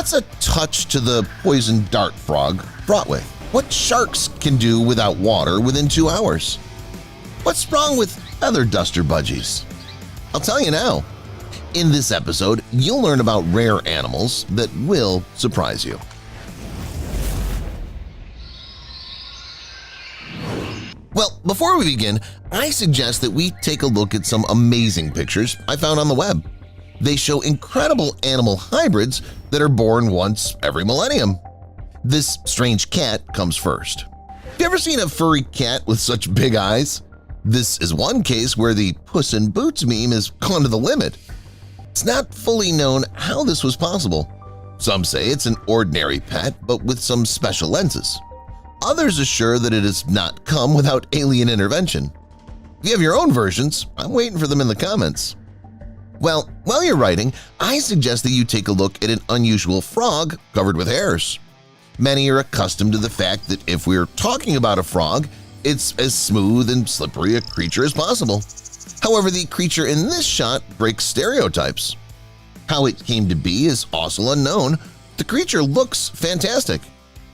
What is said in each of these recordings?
What's a touch to the poison dart frog fraught with? What sharks can do without water within 2 hours? What's wrong with feather duster budgies? I'll tell you now. In this episode, you'll learn about rare animals that will surprise you. Well, before we begin, I suggest that we take a look at some amazing pictures I found on the web. They show incredible animal hybrids that are born once every millennium. This strange cat comes first. Have you ever seen a furry cat with such big eyes? This is one case where the Puss in Boots meme has gone to the limit. It's not fully known how this was possible. Some say it's an ordinary pet, but with some special lenses. Others assure that it has not come without alien intervention. If you have your own versions, I'm waiting for them in the comments. Well, while you're writing, I suggest that you take a look at an unusual frog covered with hairs. Many are accustomed to the fact that if we're talking about a frog, it's as smooth and slippery a creature as possible. However, the creature in this shot breaks stereotypes. How it came to be is also unknown. The creature looks fantastic.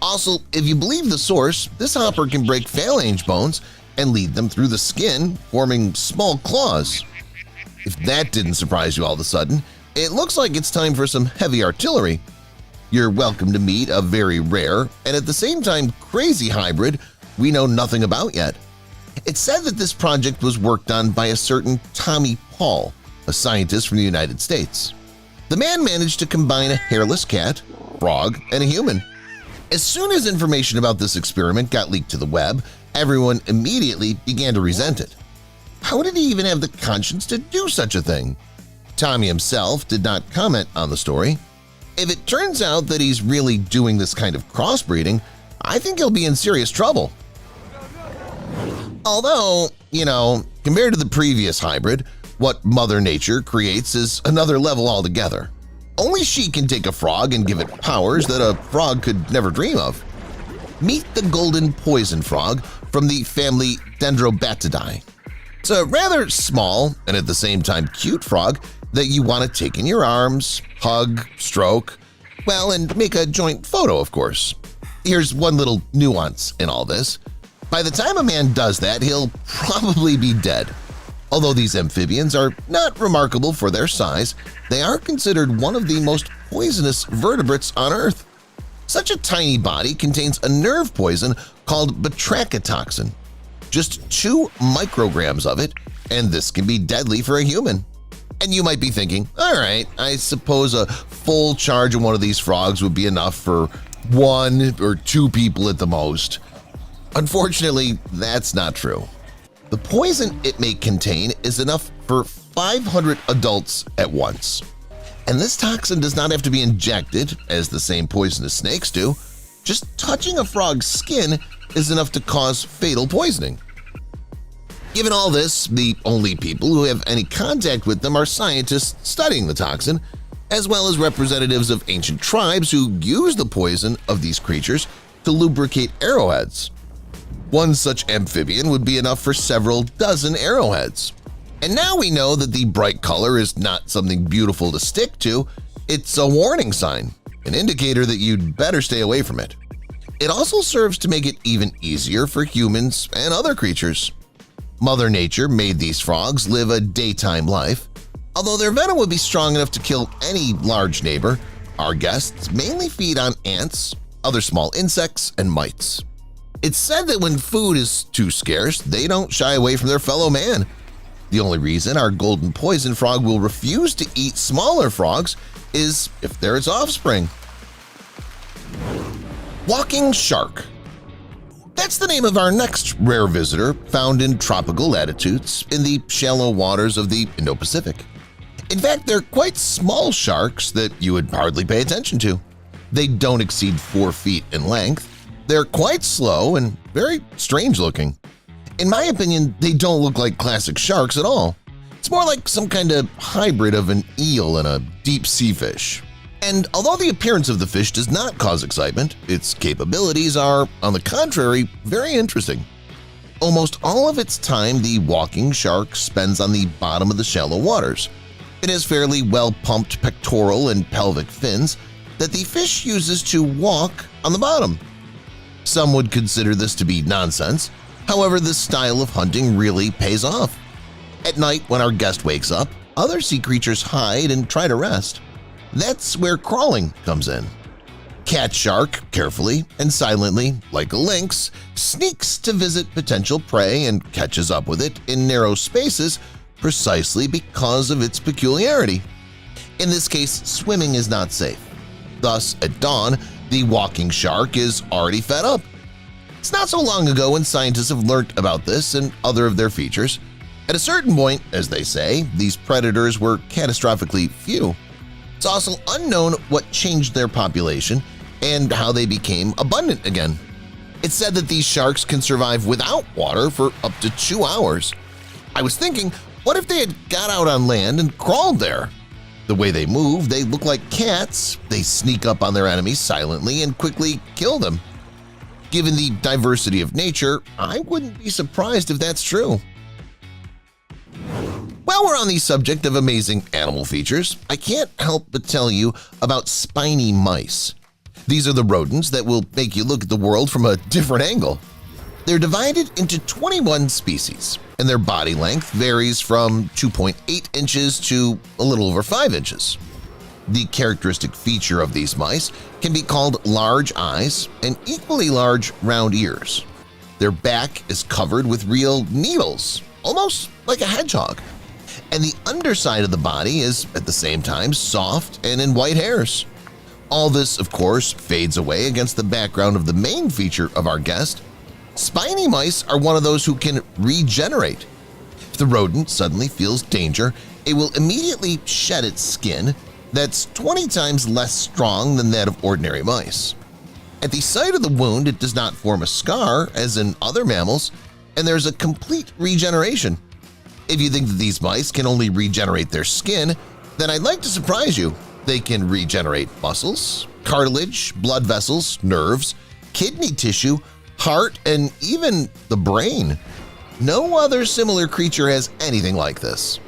Also, if you believe the source, this hopper can break phalange bones and lead them through the skin, forming small claws. If that didn't surprise you all of a sudden, it looks like it's time for some heavy artillery. You're welcome to meet a very rare and at the same time crazy hybrid we know nothing about yet. It's said that this project was worked on by a certain Tommy Paul, a scientist from the United States. The man managed to combine a hairless cat, frog, and a human. As soon as information about this experiment got leaked to the web, everyone immediately began to resent it. How did he even have the conscience to do such a thing? Tommy himself did not comment on the story. If it turns out that he's really doing this kind of crossbreeding, I think he'll be in serious trouble. Although, compared to the previous hybrid, what Mother Nature creates is another level altogether. Only she can take a frog and give it powers that a frog could never dream of. Meet the golden poison frog from the family Dendrobatidae. It's a rather small and at the same time cute frog that you want to take in your arms, hug, stroke, well, and make a joint photo, of course. Here's one little nuance in all this. By the time a man does that, he'll probably be dead. Although these amphibians are not remarkable for their size, they are considered one of the most poisonous vertebrates on Earth. Such a tiny body contains a nerve poison called batrachotoxin. Just 2 micrograms of it, and this can be deadly for a human. And you might be thinking, all right, I suppose a full charge of one of these frogs would be enough for 1 or 2 people at the most. Unfortunately, that's not true. The poison it may contain is enough for 500 adults at once. And this toxin does not have to be injected, as the same poisonous snakes do. Just touching a frog's skin is enough to cause fatal poisoning. Given all this, the only people who have any contact with them are scientists studying the toxin, as well as representatives of ancient tribes who use the poison of these creatures to lubricate arrowheads. One such amphibian would be enough for several dozen arrowheads. And now we know that the bright color is not something beautiful to stick to, it's a warning sign, an indicator that you'd better stay away from it. It also serves to make it even easier for humans and other creatures. Mother Nature made these frogs live a daytime life. Although their venom would be strong enough to kill any large neighbor, our guests mainly feed on ants, other small insects, and mites. It's said that when food is too scarce, they don't shy away from their fellow man. The only reason our golden poison frog will refuse to eat smaller frogs is if they're its offspring. Walking shark. That's the name of our next rare visitor found in tropical latitudes in the shallow waters of the Indo-Pacific. In fact, they're quite small sharks that you would hardly pay attention to. They don't exceed 4 feet in length. They're quite slow and very strange looking. In my opinion, they don't look like classic sharks at all. It's more like some kind of hybrid of an eel and a deep sea fish. And although the appearance of the fish does not cause excitement, its capabilities are, on the contrary, very interesting. Almost all of its time the walking shark spends on the bottom of the shallow waters. It has fairly well-pumped pectoral and pelvic fins, that the fish uses to walk on the bottom. Some would consider this to be nonsense. However, this style of hunting really pays off. At night, when our guest wakes up, other sea creatures hide and try to rest. That's where crawling comes in. Cat shark, carefully and silently, like a lynx, sneaks to visit potential prey and catches up with it in narrow spaces precisely because of its peculiarity. In this case, swimming is not safe. Thus, at dawn, the walking shark is already fed up. It's not so long ago when scientists have learned about this and other of their features. At a certain point, as they say, these predators were catastrophically few. It's also unknown what changed their population and how they became abundant again. It's said that these sharks can survive without water for up to 2 hours. I was thinking, what if they had got out on land and crawled there? The way they move, they look like cats. They sneak up on their enemies silently and quickly kill them. Given the diversity of nature, I wouldn't be surprised if that's true. While we're on the subject of amazing animal features, I can't help but tell you about spiny mice. These are the rodents that will make you look at the world from a different angle. They're divided into 21 species, and their body length varies from 2.8 inches to a little over 5 inches. The characteristic feature of these mice can be called large eyes and equally large round ears. Their back is covered with real needles, almost like a hedgehog, and the underside of the body is at the same time soft and in white hairs. All this, of course, fades away against the background of the main feature of our guest. Spiny mice are one of those who can regenerate. If the rodent suddenly feels danger, it will immediately shed its skin that's 20 times less strong than that of ordinary mice. At the site of the wound, it does not form a scar as in other mammals, and there's a complete regeneration. If you think that these mice can only regenerate their skin, then I'd like to surprise you. They can regenerate muscles, cartilage, blood vessels, nerves, kidney tissue, heart, and even the brain. No other similar creature has anything like this.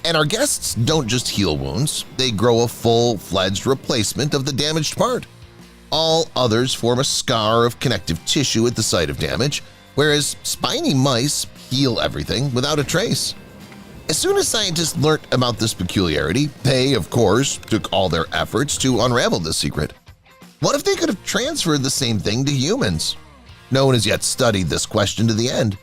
And our guests don't just heal wounds, they grow a full-fledged replacement of the damaged part. All others form a scar of connective tissue at the site of damage, whereas spiny mice heal everything without a trace. As soon as scientists learnt about this peculiarity, they, of course, took all their efforts to unravel this secret. What if they could have transferred the same thing to humans? No one has yet studied this question to the end.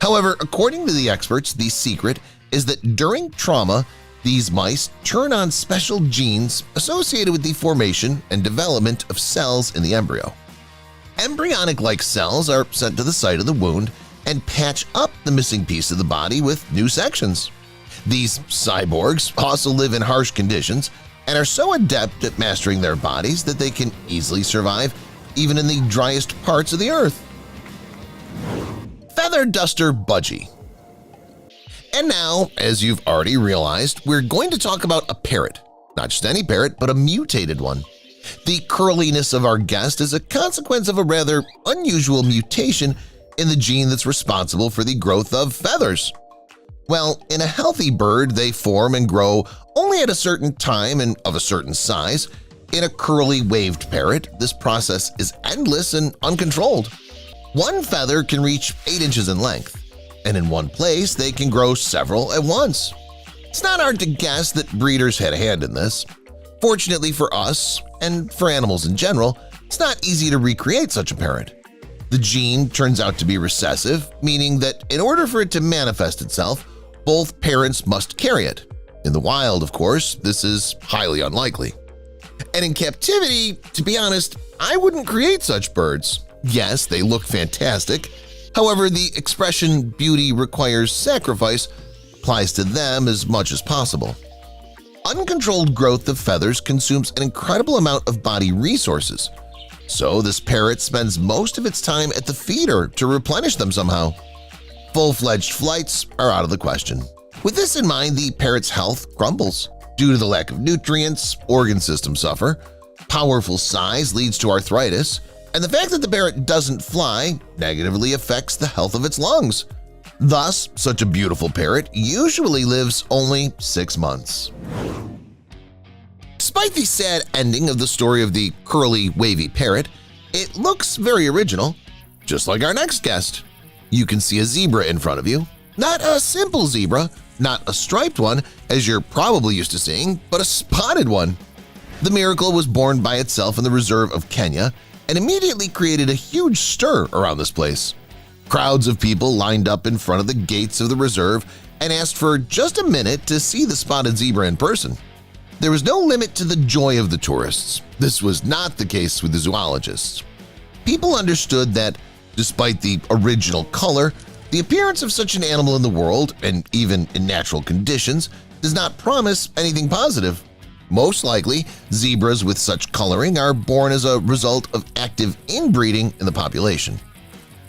However, according to the experts, the secret is that during trauma, these mice turn on special genes associated with the formation and development of cells in the embryo. Embryonic-like cells are sent to the site of the wound and patch up the missing piece of the body with new sections. These cyborgs also live in harsh conditions and are so adept at mastering their bodies that they can easily survive even in the driest parts of the earth. Feather duster budgie. And now, as you've already realized, we're going to talk about a parrot. Not just any parrot, but a mutated one. The curliness of our guest is a consequence of a rather unusual mutation in the gene that's responsible for the growth of feathers. Well, in a healthy bird, they form and grow only at a certain time and of a certain size. In a curly waved parrot, this process is endless and uncontrolled. One feather can reach 8 inches in length, and in one place they can grow several at once. It's not hard to guess that breeders had a hand in this. Fortunately for us, and for animals in general, it's not easy to recreate such a parrot. The gene turns out to be recessive, meaning that in order for it to manifest itself, both parents must carry it. In the wild, of course, this is highly unlikely. And in captivity, to be honest, I wouldn't create such birds. Yes, they look fantastic. However, the expression "beauty requires sacrifice" applies to them as much as possible. Uncontrolled growth of feathers consumes an incredible amount of body resources, so this parrot spends most of its time at the feeder to replenish them somehow. Full-fledged flights are out of the question. With this in mind, the parrot's health crumbles. Due to the lack of nutrients, organ systems suffer, powerful size leads to arthritis, and the fact that the parrot doesn't fly negatively affects the health of its lungs. Thus, such a beautiful parrot usually lives only 6 months. Despite the sad ending of the story of the curly, wavy parrot, it looks very original, just like our next guest. You can see a zebra in front of you. Not a simple zebra, not a striped one, as you're probably used to seeing, but a spotted one. The miracle was born by itself in the reserve of Kenya and immediately created a huge stir around this place. Crowds of people lined up in front of the gates of the reserve and asked for just a minute to see the spotted zebra in person. There was no limit to the joy of the tourists. This was not the case with the zoologists. People understood that, despite the original color, the appearance of such an animal in the world, and even in natural conditions, does not promise anything positive. Most likely, zebras with such coloring are born as a result of active inbreeding in the population.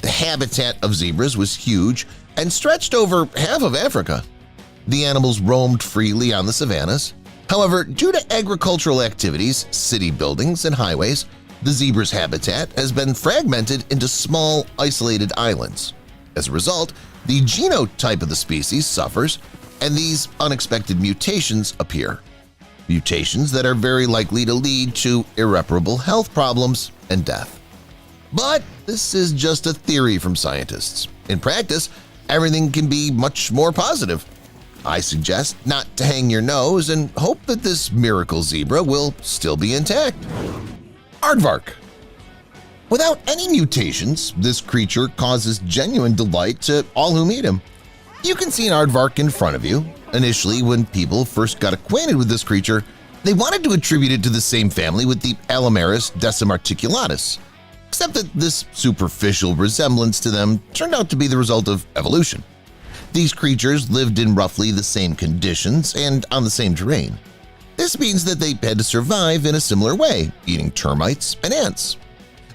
The habitat of zebras was huge and stretched over half of Africa. The animals roamed freely on the savannas. However, due to agricultural activities, city buildings, and highways, the zebra's habitat has been fragmented into small, isolated islands. As a result, the genotype of the species suffers, and these unexpected mutations appear. Mutations that are very likely to lead to irreparable health problems and death. But this is just a theory from scientists. In practice, everything can be much more positive. I suggest not to hang your nose and hope that this miracle zebra will still be intact. Aardvark. Without any mutations, this creature causes genuine delight to all who meet him. You can see an aardvark in front of you. Initially, when people first got acquainted with this creature, they wanted to attribute it to the same family with the Alameris decimarticulatus, except that this superficial resemblance to them turned out to be the result of evolution. These creatures lived in roughly the same conditions and on the same terrain. This means that they had to survive in a similar way, eating termites and ants.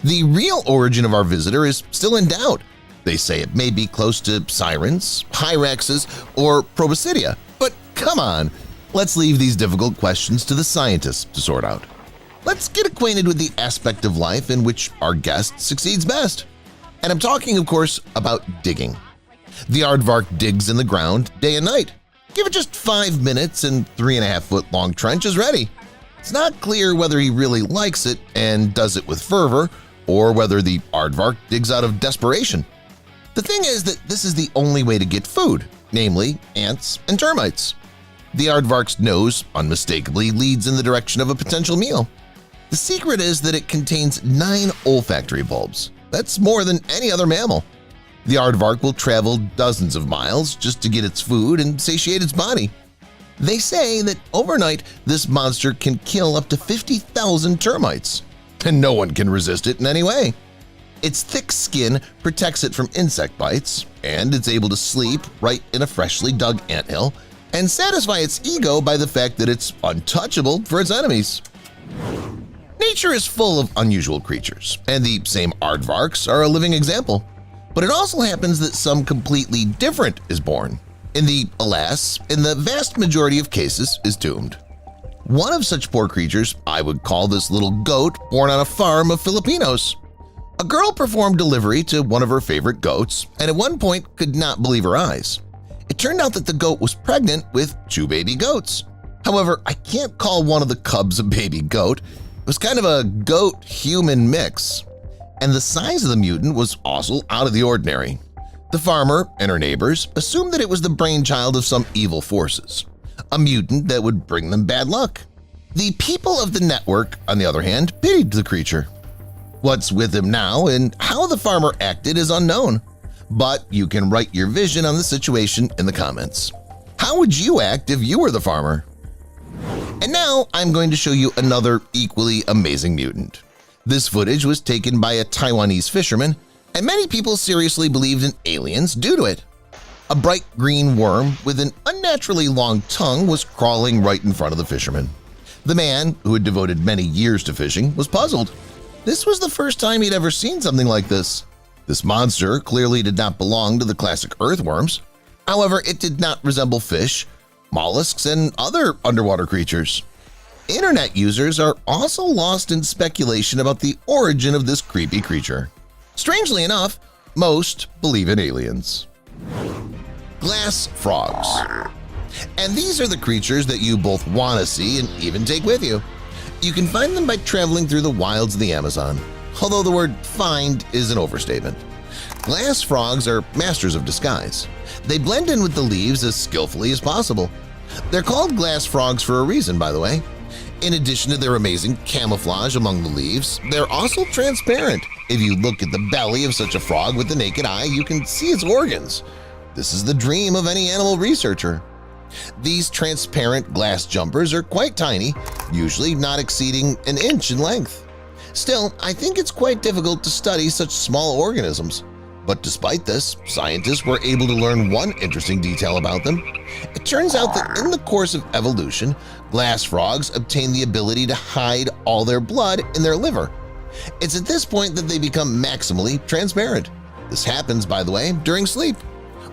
The real origin of our visitor is still in doubt. They say it may be close to sirens, hyraxes, or proboscidea. But come on, let's leave these difficult questions to the scientists to sort out. Let's get acquainted with the aspect of life in which our guest succeeds best. And I'm talking, of course, about digging. The aardvark digs in the ground day and night. Give it just 5 minutes and 3.5-foot-long trench is ready. It's not clear whether he really likes it and does it with fervor, or whether the aardvark digs out of desperation. The thing is that this is the only way to get food, namely ants and termites. The aardvark's nose unmistakably leads in the direction of a potential meal. The secret is that it contains 9 olfactory bulbs. That's more than any other mammal. The aardvark will travel dozens of miles just to get its food and satiate its body. They say that overnight this monster can kill up to 50,000 termites, and no one can resist it in any way. Its thick skin protects it from insect bites, and it's able to sleep right in a freshly dug anthill and satisfy its ego by the fact that it's untouchable for its enemies. Nature is full of unusual creatures, and the same aardvarks are a living example. But it also happens that some completely different is born. In the vast majority of cases is doomed. One of such poor creatures I would call this little goat born on a farm of Filipinos. A girl performed delivery to one of her favorite goats and at one point could not believe her eyes. It turned out that the goat was pregnant with 2 baby goats. However, I can't call one of the cubs a baby goat. It was kind of a goat-human mix. And the size of the mutant was also out of the ordinary. The farmer and her neighbors assumed that it was the brainchild of some evil forces, a mutant that would bring them bad luck. The people of the network, on the other hand, pitied the creature. What's with him now and how the farmer acted is unknown, but you can write your vision on the situation in the comments. How would you act if you were the farmer? And now I'm going to show you another equally amazing mutant. This footage was taken by a Taiwanese fisherman, and many people seriously believed in aliens due to it. A bright green worm with an unnaturally long tongue was crawling right in front of the fisherman. The man, who had devoted many years to fishing, was puzzled. This was the first time he'd ever seen something like this. This monster clearly did not belong to the classic earthworms. However, it did not resemble fish, mollusks, and other underwater creatures. Internet users are also lost in speculation about the origin of this creepy creature. Strangely enough, most believe in aliens. Glass frogs. And these are the creatures that you both want to see and even take with you. You can find them by traveling through the wilds of the Amazon, although the word "find" is an overstatement. Glass frogs are masters of disguise. They blend in with the leaves as skillfully as possible. They're called glass frogs for a reason, by the way. In addition to their amazing camouflage among the leaves, they're also transparent. If you look at the belly of such a frog with the naked eye, you can see its organs. This is the dream of any animal researcher. These transparent glass jumpers are quite tiny, usually not exceeding an inch in length. Still, I think it's quite difficult to study such small organisms. But despite this, scientists were able to learn one interesting detail about them. It turns out that in the course of evolution, glass frogs obtain the ability to hide all their blood in their liver. It's at this point that they become maximally transparent. This happens, by the way, during sleep.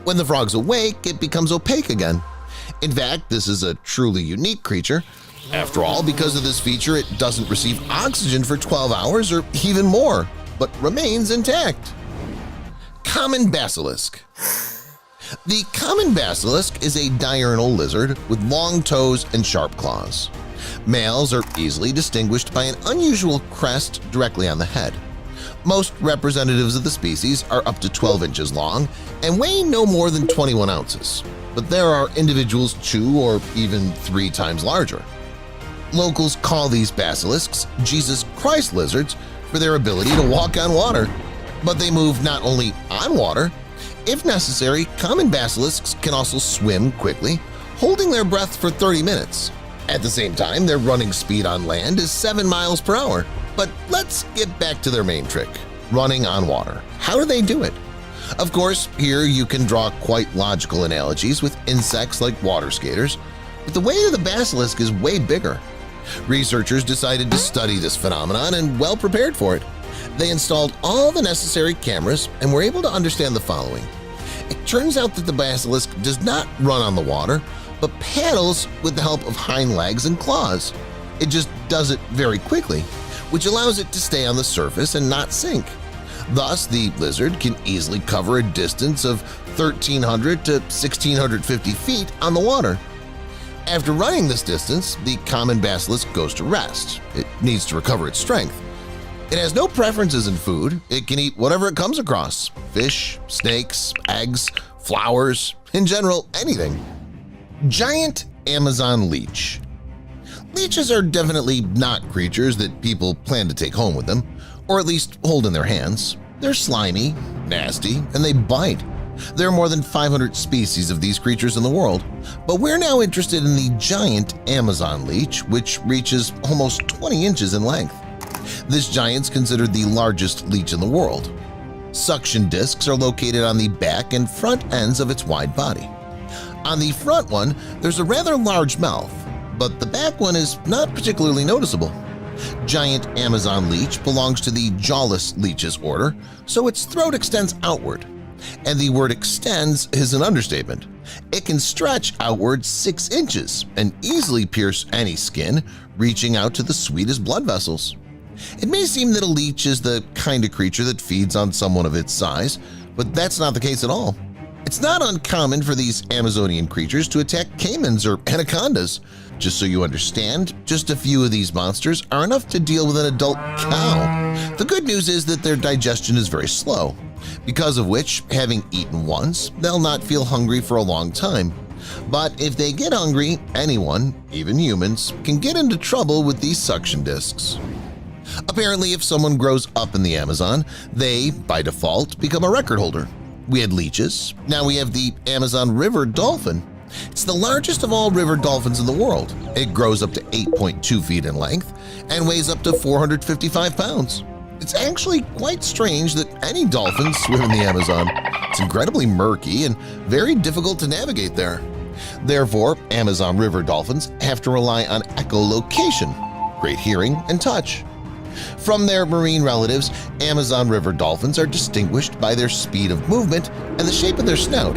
When the frog's awake, it becomes opaque again. In fact, this is a truly unique creature. After all, because of this feature, it doesn't receive oxygen for 12 hours or even more, but remains intact. Common basilisk. The common basilisk is a diurnal lizard with long toes and sharp claws. Males are easily distinguished by an unusual crest directly on the head. Most representatives of the species are up to 12 inches long and weigh no more than 21 ounces, but there are individuals 2 or even 3 times larger. Locals call these basilisks Jesus Christ lizards for their ability to walk on water. But they move not only on water. If necessary, common basilisks can also swim quickly, holding their breath for 30 minutes. At the same time, their running speed on land is 7 miles per hour. But let's get back to their main trick, running on water. How do they do it? Of course, here you can draw quite logical analogies with insects like water skaters, but the weight of the basilisk is way bigger. Researchers decided to study this phenomenon and well prepared for it. They installed all the necessary cameras and were able to understand the following. It turns out that the basilisk does not run on the water, but paddles with the help of hind legs and claws. It just does it very quickly, which allows it to stay on the surface and not sink. Thus, the lizard can easily cover a distance of 1,300 to 1,650 feet on the water. After running this distance, the common basilisk goes to rest. It needs to recover its strength. It has no preferences in food. It can eat whatever it comes across – fish, snakes, eggs, flowers, in general, anything. Giant Amazon leech. Leeches are definitely not creatures that people plan to take home with them, or at least hold in their hands. They're slimy, nasty, and they bite. There are more than 500 species of these creatures in the world, but we're now interested in the giant Amazon leech, which reaches almost 20 inches in length. This giant's considered the largest leech in the world. Suction discs are located on the back and front ends of its wide body. On the front one, there's a rather large mouth, but the back one is not particularly noticeable. Giant Amazon leech belongs to the jawless leeches order, so its throat extends outward. And the word extends is an understatement. It can stretch outward 6 inches and easily pierce any skin, reaching out to the sweetest blood vessels. It may seem that a leech is the kind of creature that feeds on someone of its size, but that's not the case at all. It's not uncommon for these Amazonian creatures to attack caimans or anacondas. Just so you understand, just a few of these monsters are enough to deal with an adult cow. The good news is that their digestion is very slow, because of which, having eaten once, they'll not feel hungry for a long time. But if they get hungry, anyone, even humans, can get into trouble with these suction discs. Apparently, if someone grows up in the Amazon, they, by default, become a record holder. We had leeches, now we have the Amazon river dolphin. It's the largest of all river dolphins in the world. It grows up to 8.2 feet in length and weighs up to 455 pounds. It's actually quite strange that any dolphins swim in the Amazon. It's incredibly murky and very difficult to navigate there. Therefore, Amazon river dolphins have to rely on echolocation, great hearing and touch. From their marine relatives, Amazon river dolphins are distinguished by their speed of movement and the shape of their snout.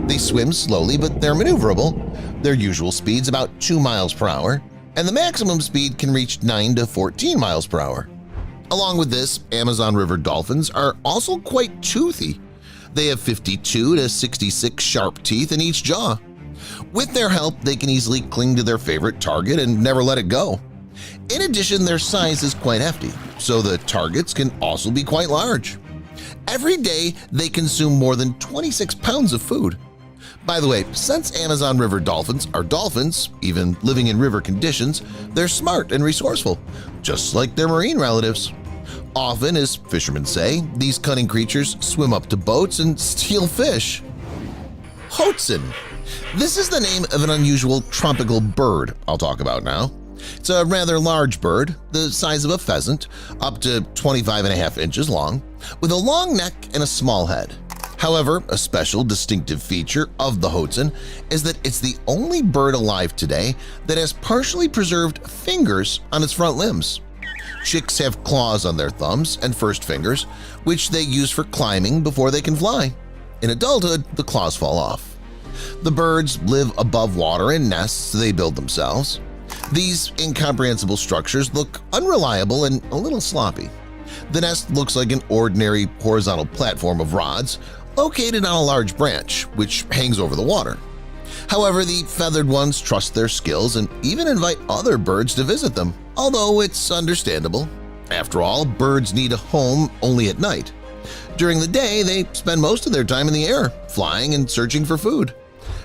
They swim slowly, but they're maneuverable. Their usual speed's about 2 miles per hour, and the maximum speed can reach 9 to 14 miles per hour. Along with this, Amazon river dolphins are also quite toothy. They have 52 to 66 sharp teeth in each jaw. With their help, they can easily cling to their favorite target and never let it go. In addition, their size is quite hefty, so the targets can also be quite large. Every day, they consume more than 26 pounds of food. By the way, since Amazon River dolphins are dolphins, even living in river conditions, they're smart and resourceful, just like their marine relatives. Often, as fishermen say, these cunning creatures swim up to boats and steal fish. Hoatzin. This is the name of an unusual tropical bird I'll talk about now. It's a rather large bird, the size of a pheasant, up to 25.5 inches long, with a long neck and a small head. However, a special distinctive feature of the Hoatzin is that it's the only bird alive today that has partially preserved fingers on its front limbs. Chicks have claws on their thumbs and first fingers, which they use for climbing before they can fly. In adulthood, the claws fall off. The birds live above water in nests they build themselves. These incomprehensible structures look unreliable and a little sloppy. The nest looks like an ordinary horizontal platform of rods located on a large branch, which hangs over the water. However, the feathered ones trust their skills and even invite other birds to visit them, although it's understandable. After all, birds need a home only at night. During the day, they spend most of their time in the air, flying and searching for food.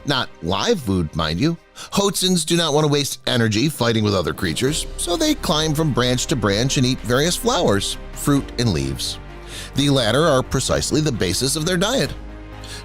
Not live food, mind you. Hoatzins do not want to waste energy fighting with other creatures, so they climb from branch to branch and eat various flowers, fruit, and leaves. The latter are precisely the basis of their diet.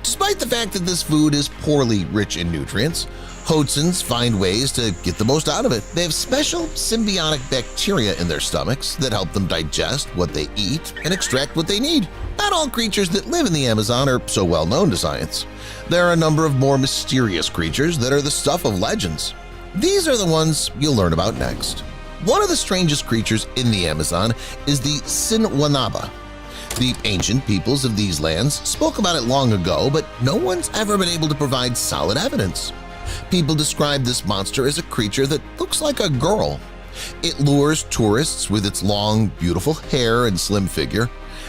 Despite the fact that this food is poorly rich in nutrients, Hoatzins find ways to get the most out of it. They have special symbiotic bacteria in their stomachs that help them digest what they eat and extract what they need. Not all creatures that live in the Amazon are so well known to science. There are a number of more mysterious creatures that are the stuff of legends. These are the ones you'll learn about next. One of the strangest creatures in the Amazon is the Sinwanaba. The ancient peoples of these lands spoke about it long ago, but no one's ever been able to provide solid evidence. People describe this monster as a creature that looks like a girl. It lures tourists with its long, beautiful hair and slim figure,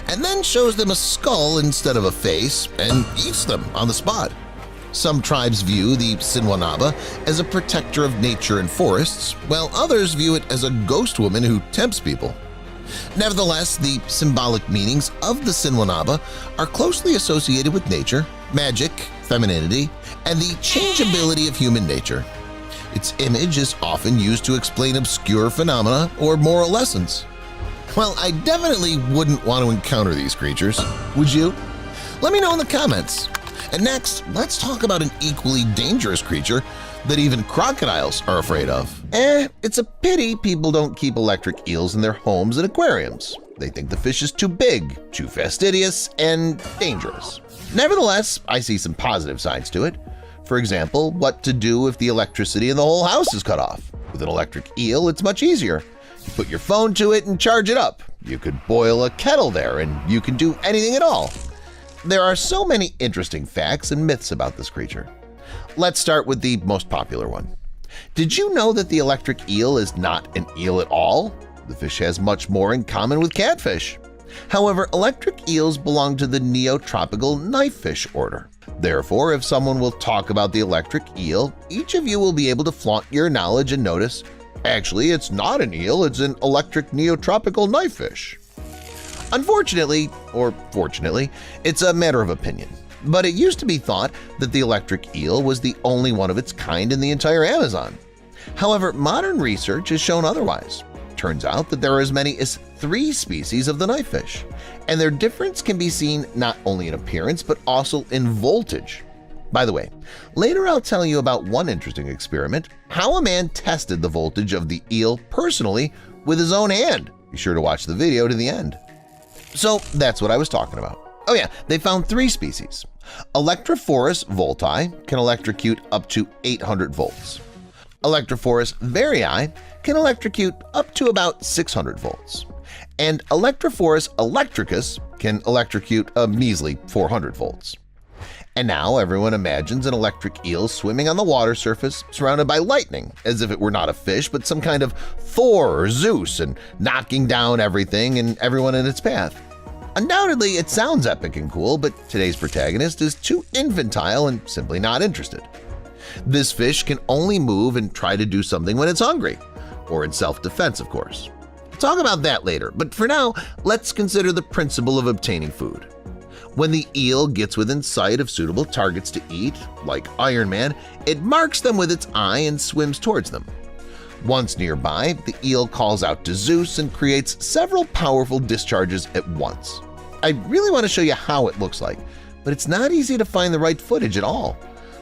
and then shows them a skull instead of a face and eats them on the spot. Some tribes view the Sinwanaba as a protector of nature and forests, while others view it as a ghost woman who tempts people. Nevertheless, the symbolic meanings of the Sinwanaba are closely associated with nature, magic, femininity, and the changeability of human nature. Its image is often used to explain obscure phenomena or moral lessons. Well, I definitely wouldn't want to encounter these creatures. Would you? Let me know in the comments. And next, let's talk about an equally dangerous creature that even crocodiles are afraid of. It's a pity people don't keep electric eels in their homes and aquariums. They think the fish is too big, too fastidious, and dangerous. Nevertheless, I see some positive sides to it. For example, what to do if the electricity in the whole house is cut off. With an electric eel, it's much easier. You put your phone to it and charge it up. You could boil a kettle there and you can do anything at all. There are so many interesting facts and myths about this creature. Let's start with the most popular one. Did you know that the electric eel is not an eel at all? The fish has much more in common with catfish. However, electric eels belong to the neotropical knifefish order. Therefore, if someone will talk about the electric eel, each of you will be able to flaunt your knowledge and notice, actually, it's not an eel, it's an electric neotropical knifefish. Unfortunately, or fortunately, it's a matter of opinion. But it used to be thought that the electric eel was the only one of its kind in the entire Amazon. However, modern research has shown otherwise. Turns out that there are as many as 3 species of the knifefish, and their difference can be seen not only in appearance but also in voltage. By the way, later I'll tell you about one interesting experiment, how a man tested the voltage of the eel personally with his own hand. Be sure to watch the video to the end. So that's what I was talking about. Oh yeah, they found 3 species. Electrophorus volti can electrocute up to 800 volts. Electrophorus varii can electrocute up to about 600 volts. And Electrophorus electricus can electrocute a measly 400 volts. And now everyone imagines an electric eel swimming on the water surface surrounded by lightning, as if it were not a fish but some kind of Thor or Zeus, and knocking down everything and everyone in its path. Undoubtedly, it sounds epic and cool, but today's protagonist is too infantile and simply not interested. This fish can only move and try to do something when it's hungry. or in self-defense, of course. We'll talk about that later, but for now, let's consider the principle of obtaining food. When the eel gets within sight of suitable targets to eat, like Iron Man, it marks them with its eye and swims towards them. Once nearby, the eel calls out to Zeus and creates several powerful discharges at once. I really want to show you how it looks like, but it's not easy to find the right footage at all.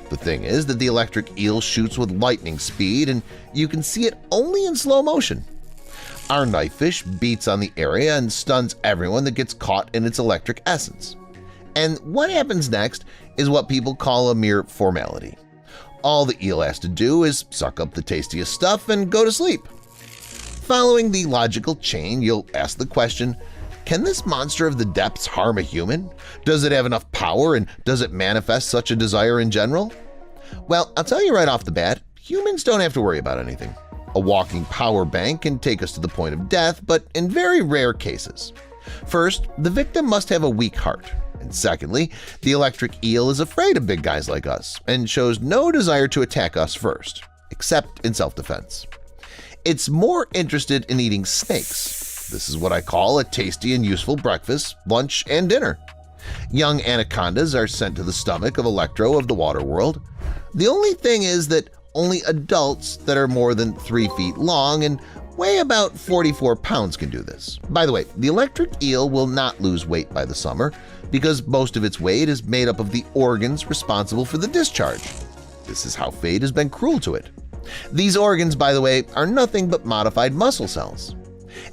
The thing is that the electric eel shoots with lightning speed and you can see it only in slow motion. Our knifefish beats on the area and stuns everyone that gets caught in its electric essence. And what happens next is what people call a mere formality. All the eel has to do is suck up the tastiest stuff and go to sleep. Following the logical chain, you'll ask the question, can this monster of the depths harm a human? Does it have enough power and does it manifest such a desire in general? Well, I'll tell you right off the bat, humans don't have to worry about anything. A walking power bank can take us to the point of death, but in very rare cases. First, the victim must have a weak heart. And secondly, the electric eel is afraid of big guys like us and shows no desire to attack us first, except in self-defense. It's more interested in eating snakes. This is what I call a tasty and useful breakfast, lunch, and dinner. Young anacondas are sent to the stomach of Electro of the water world. The only thing is that only adults that are more than 3 feet long and weigh about 44 pounds can do this. By the way, the electric eel will not lose weight by the summer because most of its weight is made up of the organs responsible for the discharge. This is how fate has been cruel to it. These organs, by the way, are nothing but modified muscle cells.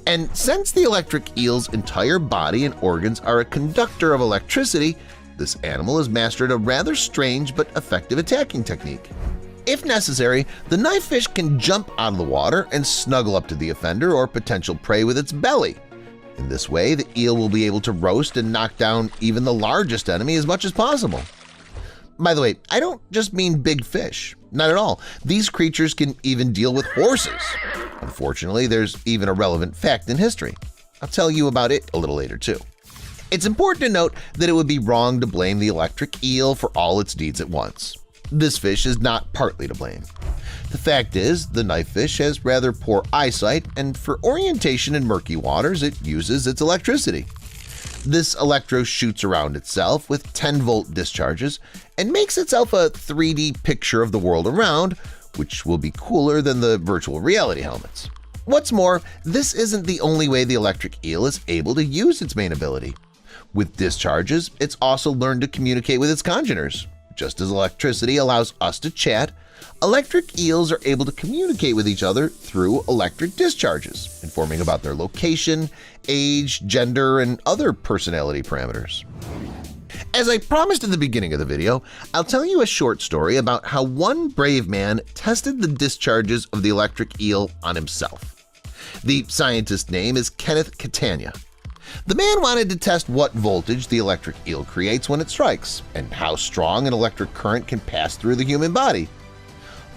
And since the electric eel's entire body and organs are a conductor of electricity, this animal has mastered a rather strange but effective attacking technique. If necessary, the knifefish can jump out of the water and snuggle up to the offender or potential prey with its belly. In this way, the eel will be able to roast and knock down even the largest enemy as much as possible. By the way, I don't just mean big fish. Not at all. These creatures can even deal with horses. Unfortunately, there's even a relevant fact in history. I'll tell you about it a little later, too. It's important to note that it would be wrong to blame the electric eel for all its deeds at once. This fish is not partly to blame. The fact is, the knifefish has rather poor eyesight, and for orientation in murky waters, it uses its electricity. This electro shoots around itself with 10-volt discharges and makes itself a 3D picture of the world around, which will be cooler than the virtual reality helmets. What's more, this isn't the only way the electric eel is able to use its main ability. With discharges, it's also learned to communicate with its congeners. Just as electricity allows us to chat, electric eels are able to communicate with each other through electric discharges, informing about their location, age, gender, and other personality parameters. As I promised at the beginning of the video, I'll tell you a short story about how one brave man tested the discharges of the electric eel on himself. The scientist's name is Kenneth Catania. The man wanted to test what voltage the electric eel creates when it strikes and how strong an electric current can pass through the human body.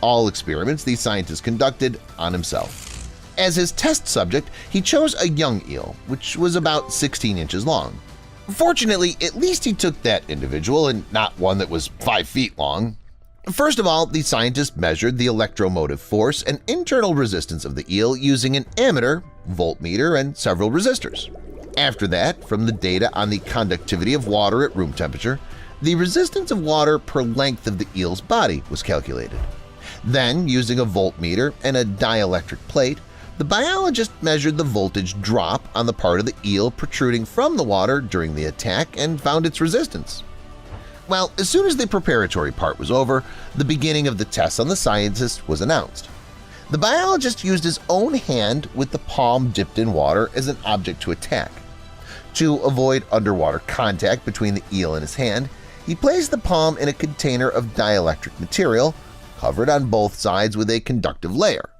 All experiments the scientist conducted on himself. As his test subject, he chose a young eel, which was about 16 inches long. Fortunately, at least he took that individual and not one that was 5 feet long. First of all, the scientist measured the electromotive force and internal resistance of the eel using an ammeter, voltmeter, and several resistors. After that, from the data on the conductivity of water at room temperature, the resistance of water per length of the eel's body was calculated. Then, using a voltmeter and a dielectric plate, the biologist measured the voltage drop on the part of the eel protruding from the water during the attack and found its resistance. Well, as soon as the preparatory part was over, the beginning of the test on the scientist was announced. The biologist used his own hand with the palm dipped in water as an object to attack. To avoid underwater contact between the eel and his hand, he placed the palm in a container of dielectric material, covered on both sides with a conductive layer.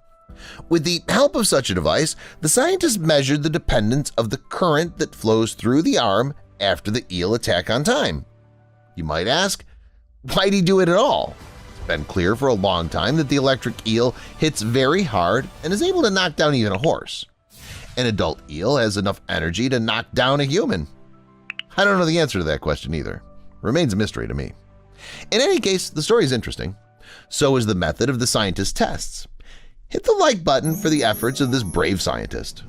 With the help of such a device, the scientist measured the dependence of the current that flows through the arm after the eel attack on time. You might ask, why'd he do it at all? It's been clear for a long time that the electric eel hits very hard and is able to knock down even a horse. An adult eel has enough energy to knock down a human. I don't know the answer to that question either. Remains a mystery to me. In any case, the story is interesting. So is the method of the scientist's tests. Hit the like button for the efforts of this brave scientist.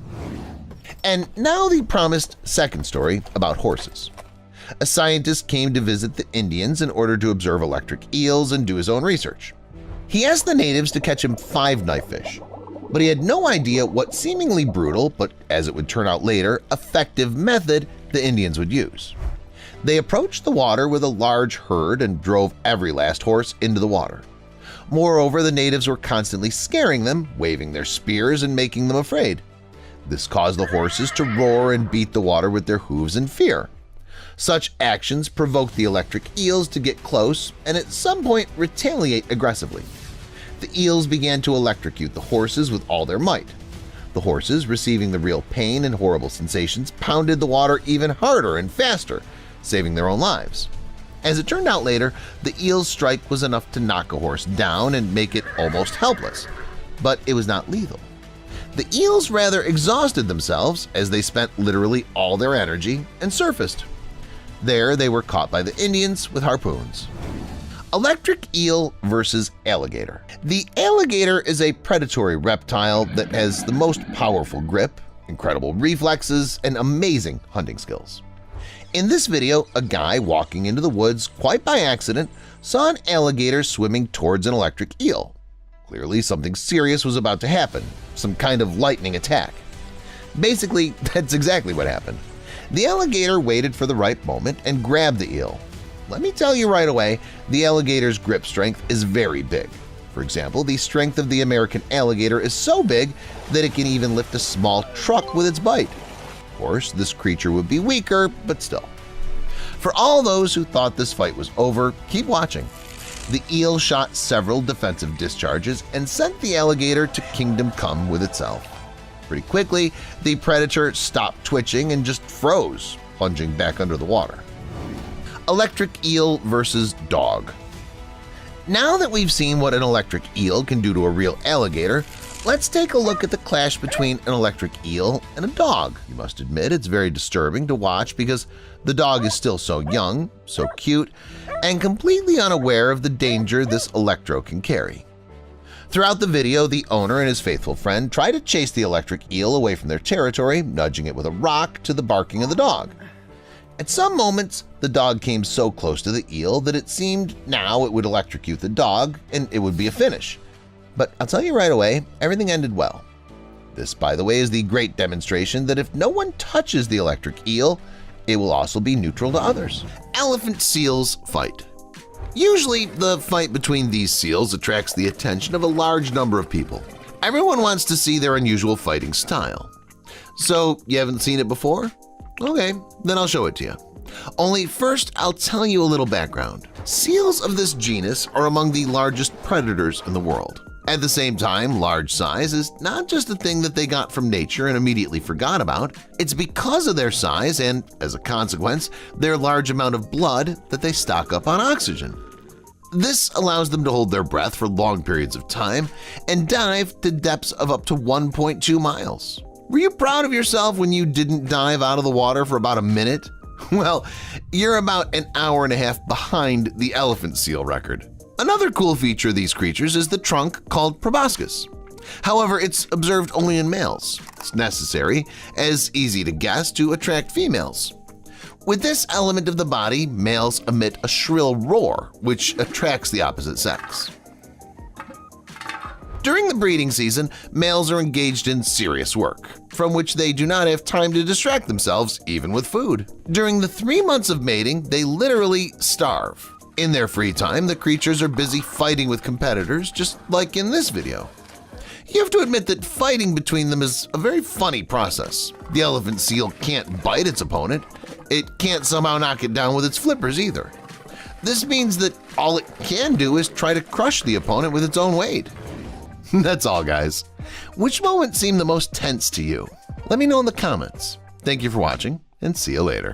And now the promised second story about horses. A scientist came to visit the Indians in order to observe electric eels and do his own research. He asked the natives to catch him 5 knifefish, but he had no idea what seemingly brutal, but as it would turn out later, effective method the Indians would use. They approached the water with a large herd and drove every last horse into the water. Moreover, the natives were constantly scaring them, waving their spears and making them afraid. This caused the horses to roar and beat the water with their hooves in fear. Such actions provoked the electric eels to get close and at some point retaliate aggressively. The eels began to electrocute the horses with all their might. The horses, receiving the real pain and horrible sensations, pounded the water even harder and faster, saving their own lives. As it turned out later, the eel's strike was enough to knock a horse down and make it almost helpless, but it was not lethal. The eels rather exhausted themselves as they spent literally all their energy and surfaced. There they were caught by the Indians with harpoons. Electric eel versus alligator. The alligator is a predatory reptile that has the most powerful grip, incredible reflexes, and amazing hunting skills. In this video, a guy walking into the woods quite by accident saw an alligator swimming towards an electric eel. Clearly, something serious was about to happen, some kind of lightning attack. Basically, that's exactly what happened. The alligator waited for the right moment and grabbed the eel. Let me tell you right away, the alligator's grip strength is very big. For example, the strength of the American alligator is so big that it can even lift a small truck with its bite. Of course, this creature would be weaker, but still. For all those who thought this fight was over, keep watching. The eel shot several defensive discharges and sent the alligator to kingdom come with itself. Pretty quickly, the predator stopped twitching and just froze, plunging back under the water. Electric eel versus dog. Now that we've seen what an electric eel can do to a real alligator, let's take a look at the clash between an electric eel and a dog. You must admit it's very disturbing to watch because the dog is still so young, so cute, and completely unaware of the danger this electro can carry. Throughout the video, the owner and his faithful friend try to chase the electric eel away from their territory, nudging it with a rock to the barking of the dog. At some moments, the dog came so close to the eel that it seemed now it would electrocute the dog and it would be a finish. But I'll tell you right away, everything ended well. This, by the way, is the great demonstration that if no one touches the electric eel, it will also be neutral to others. Elephant seals fight. Usually, the fight between these seals attracts the attention of a large number of people. Everyone wants to see their unusual fighting style. So, you haven't seen it before? Okay, then I'll show it to you. Only first, I'll tell you a little background. Seals of this genus are among the largest predators in the world. At the same time, large size is not just a thing that they got from nature and immediately forgot about. It's because of their size and, as a consequence, their large amount of blood that they stock up on oxygen. This allows them to hold their breath for long periods of time and dive to depths of up to 1.2 miles. Were you proud of yourself when you didn't dive out of the water for about a minute? Well, you're about an hour and a half behind the elephant seal record. Another cool feature of these creatures is the trunk called proboscis. However, it's observed only in males. It's necessary, as easy to guess, to attract females. With this element of the body, males emit a shrill roar, which attracts the opposite sex. During the breeding season, males are engaged in serious work, from which they do not have time to distract themselves, even with food. During the 3 months of mating, they literally starve. In their free time, the creatures are busy fighting with competitors, just like in this video. You have to admit that fighting between them is a very funny process. The elephant seal can't bite its opponent. It can't somehow knock it down with its flippers either. This means that all it can do is try to crush the opponent with its own weight. That's all, guys. Which moment seemed the most tense to you? Let me know in the comments. Thank you for watching, and see you later.